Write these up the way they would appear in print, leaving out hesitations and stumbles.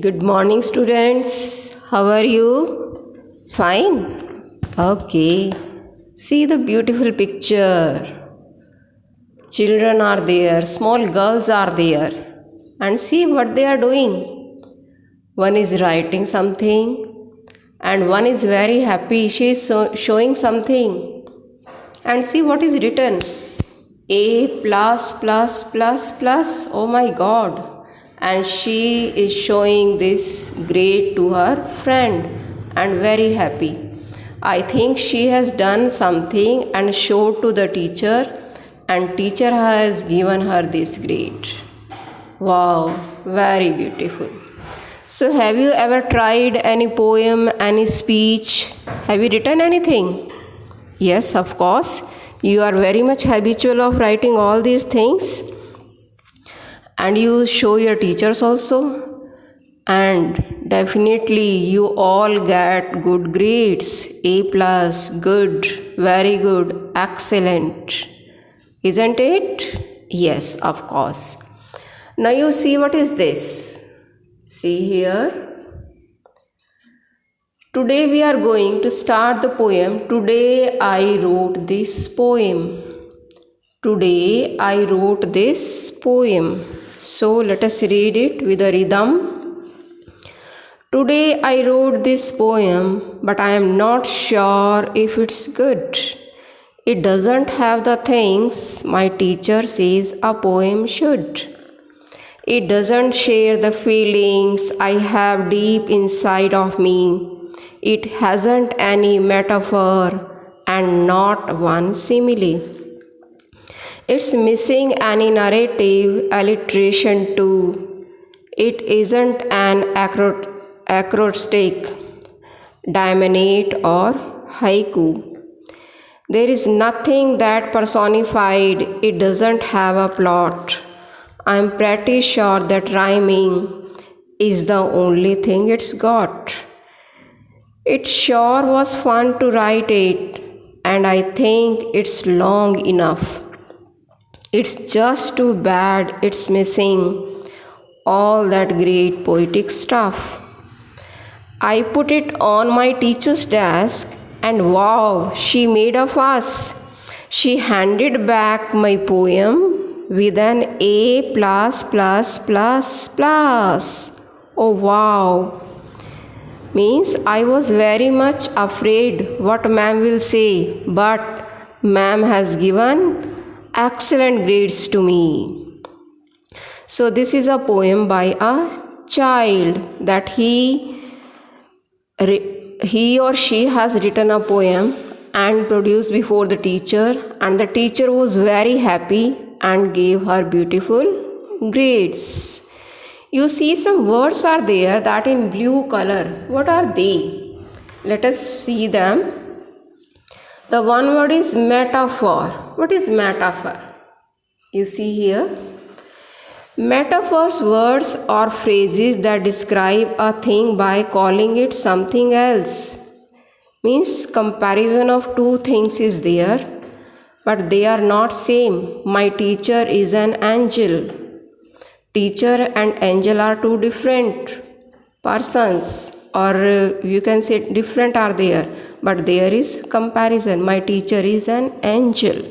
Good morning, students. How are you? Fine? Okay. See the beautiful picture. Children are there, small girls are there, and see what they are doing. One is writing something, and one is very happy. She is showing something, and see what is written. A plus plus plus plus. Oh my God. And she is showing this grade to her friend and very happy. I think she has done something and showed to the teacher, and teacher has given her this grade. Wow, very beautiful. So have you ever tried any poem, any speech? Have you written anything? Yes, of course. You are very much habitual of writing all these things, and you show your teachers also, and definitely you all get good grades. A plus, good, very good, excellent, isn't it? Yes, of course. Now you see what is this. See here. Today we are going to start the poem. Today I wrote this poem. Today I wrote this poem. So let us read it with a rhythm. Today I wrote this poem, but I am not sure if it's good. It doesn't have the things my teacher says a poem should. It doesn't share the feelings I have deep inside of me. It hasn't any metaphor and not one simile. It's missing any narrative alliteration too. It isn't an acrostic, diamond or haiku. There is nothing that personified. It doesn't have a plot. I'm pretty sure that rhyming is the only thing it's got. It sure was fun to write it, and I think it's long enough. It's just too bad it's missing all that great poetic stuff. I put it on my teacher's desk, and wow, she made a fuss. She handed back my poem with an A plus plus plus plus. Oh wow. Means I was very much afraid what ma'am will say, but ma'am has given excellent grades to me. So this is a poem by a child that he or she has written a poem and produced before the teacher, and the teacher was very happy and gave her beautiful grades. You see some words are there that in blue color. What are they? Let us see them. The one word is metaphor. What is metaphor? You see here. Metaphors, words or phrases that describe a thing by calling it something else. Means comparison of two things is there, but they are not same. My teacher is an angel. Teacher and angel are two different persons, or you can say different are there, but there is comparison. My teacher is an angel.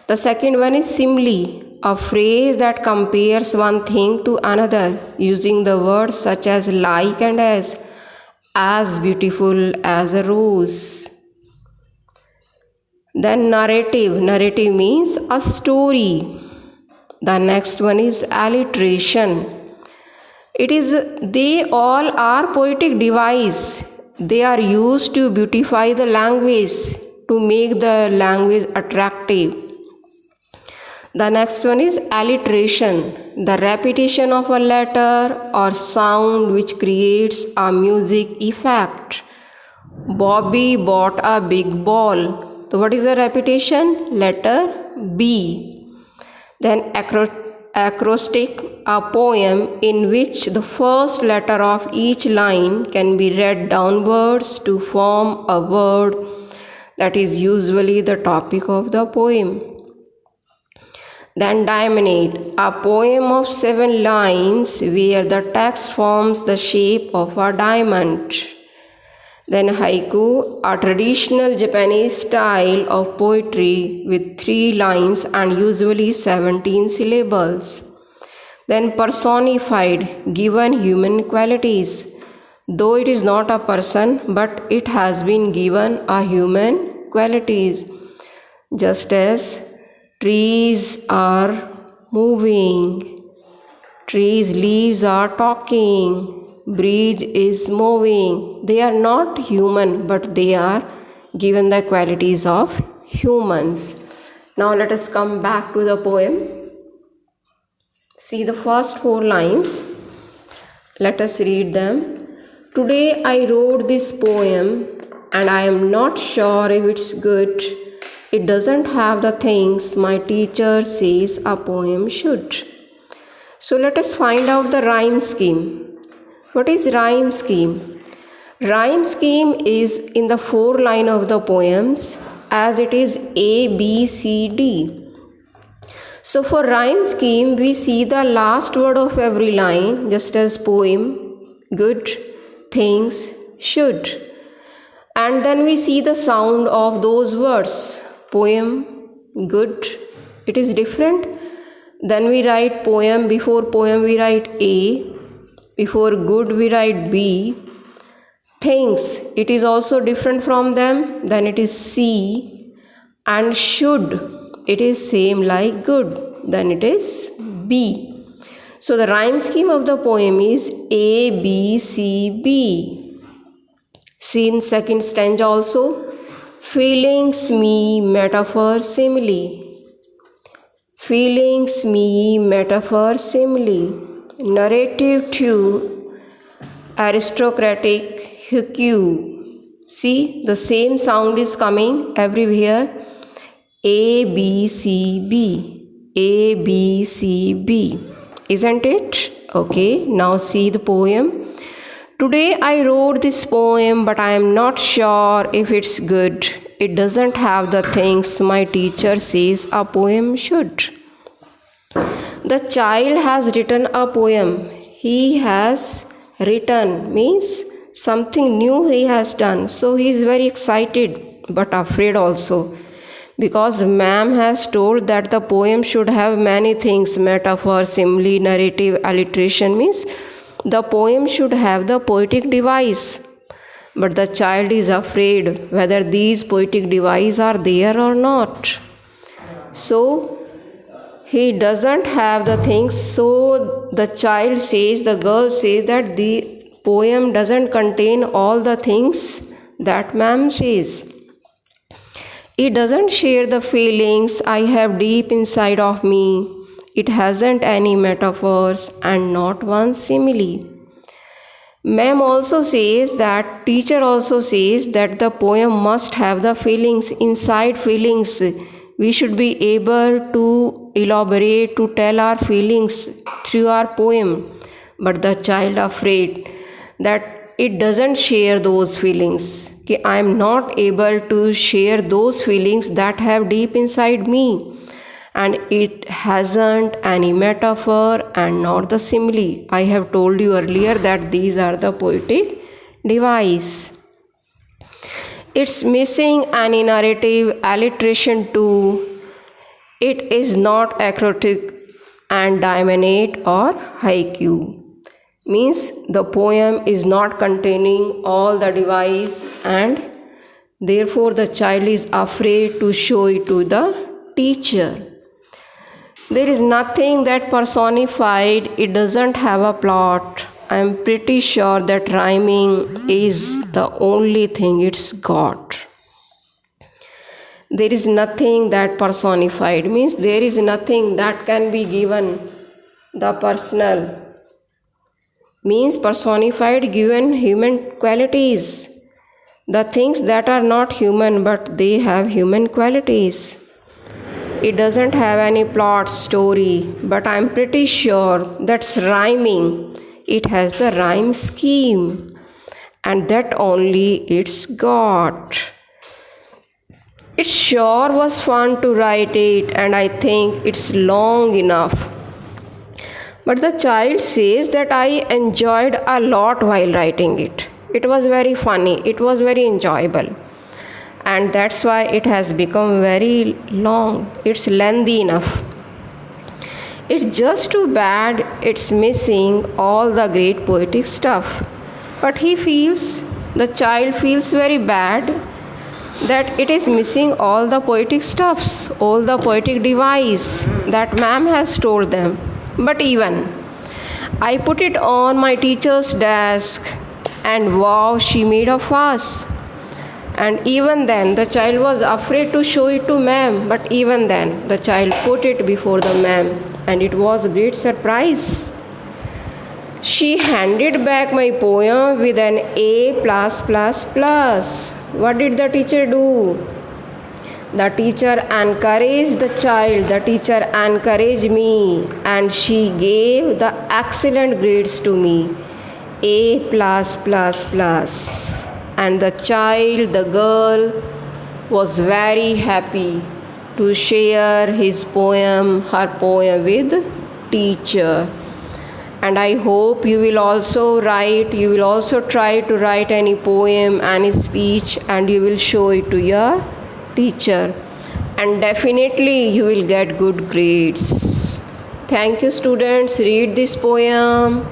The second one is simile, a phrase that compares one thing to another using the words such as like and as beautiful as a rose. Then narrative. Narrative means a story. The next one is alliteration. They all are poetic device. They are used to beautify the language, to make the language attractive. The next one is alliteration, the repetition of a letter or sound which creates a music effect. Bobby bought a big ball. So what is the repetition? Letter B. Then acrostic, a poem in which the first letter of each line can be read downwards to form a word that is usually the topic of the poem. Then diamond, a poem of 7 lines where the text forms the shape of a diamond. Then haiku, a traditional Japanese style of poetry with 3 lines and usually 17 syllables. Then personified, given human qualities. Though it is not a person, but it has been given a human qualities. Just as trees are moving, trees' leaves are talking, breeze is moving. They are not human, but they are given the qualities of humans. Now let us come back to the poem. See the first 4 lines. Let us read them. Today I wrote this poem and I am not sure if it's good. It doesn't have the things my teacher says a poem should. So let us find out the rhyme scheme. What is rhyme scheme? Rhyme scheme is in the 4 line of the poems as it is A, B, C, D. So for rhyme scheme, we see the last word of every line, just as poem, good, things, should. And then we see the sound of those words, poem, good, it is different. Then we write poem, before poem we write A, before good we write B. Things, it is also different from them, then it is C. And should, it is same like good, then it is B. So the rhyme scheme of the poem is A, B, C, B. See in second stanza also, feelings, me, metaphor, simile. Feelings, me, metaphor, simile. Narrative to aristocratic hue. See the same sound is coming everywhere. A, B, C, B. A, B, C, B. Isn't it? Okay, now see the poem. Today I wrote this poem, but I am not sure if it's good. It doesn't have the things my teacher says a poem should. The child has written a poem. He has written means something new he has done. So he is very excited but afraid also. Because ma'am has told that the poem should have many things, metaphor, simile, narrative, alliteration, means the poem should have the poetic device. But the child is afraid whether these poetic devices are there or not. So he doesn't have the things. So the child says, the girl says that the poem doesn't contain all the things that ma'am says. It doesn't share the feelings I have deep inside of me. It hasn't any metaphors and not one simile. Ma'am also says that, teacher also says that the poem must have the feelings, inside feelings. We should be able to elaborate, to tell our feelings through our poem. But the child afraid that it doesn't share those feelings. I am not able to share those feelings that have deep inside me, and it hasn't any metaphor and not the simile. I have told you earlier that these are the poetic device. It's missing any narrative alliteration too. It is not acrotic and diamond or haiku. Means the poem is not containing all the device and therefore the child is afraid to show it to the teacher. There is nothing that personified, it doesn't have a plot. I am pretty sure that rhyming is the only thing it's got. There is nothing that personified, means there is nothing that can be given the personal. Means personified, given human qualities. The things that are not human but they have human qualities. It doesn't have any plot, story, but I'm pretty sure that's rhyming. It has the rhyme scheme and that only it's got. It sure was fun to write it, and I think it's long enough. But the child says that I enjoyed a lot while writing it. It was very funny, it was very enjoyable. And that's why it has become very long. It's lengthy enough. It's just too bad it's missing all the great poetic stuff. But the child feels very bad that it is missing all the poetic stuffs, all the poetic device that ma'am has told them. But even I put it on my teacher's desk, and wow, she made a fuss. And even then, the child was afraid to show it to ma'am, but even then, the child put it before the ma'am, and it was a great surprise. She handed back my poem with an A+++. What did the teacher do? The teacher encouraged the child, the teacher encouraged me, and she gave the excellent grades to me, A+++. And the child, the girl, was very happy to share her poem with teacher. And I hope you will also try to write any poem, any speech, and you will show it to your teacher. And definitely you will get good grades. Thank you, students. Read this poem.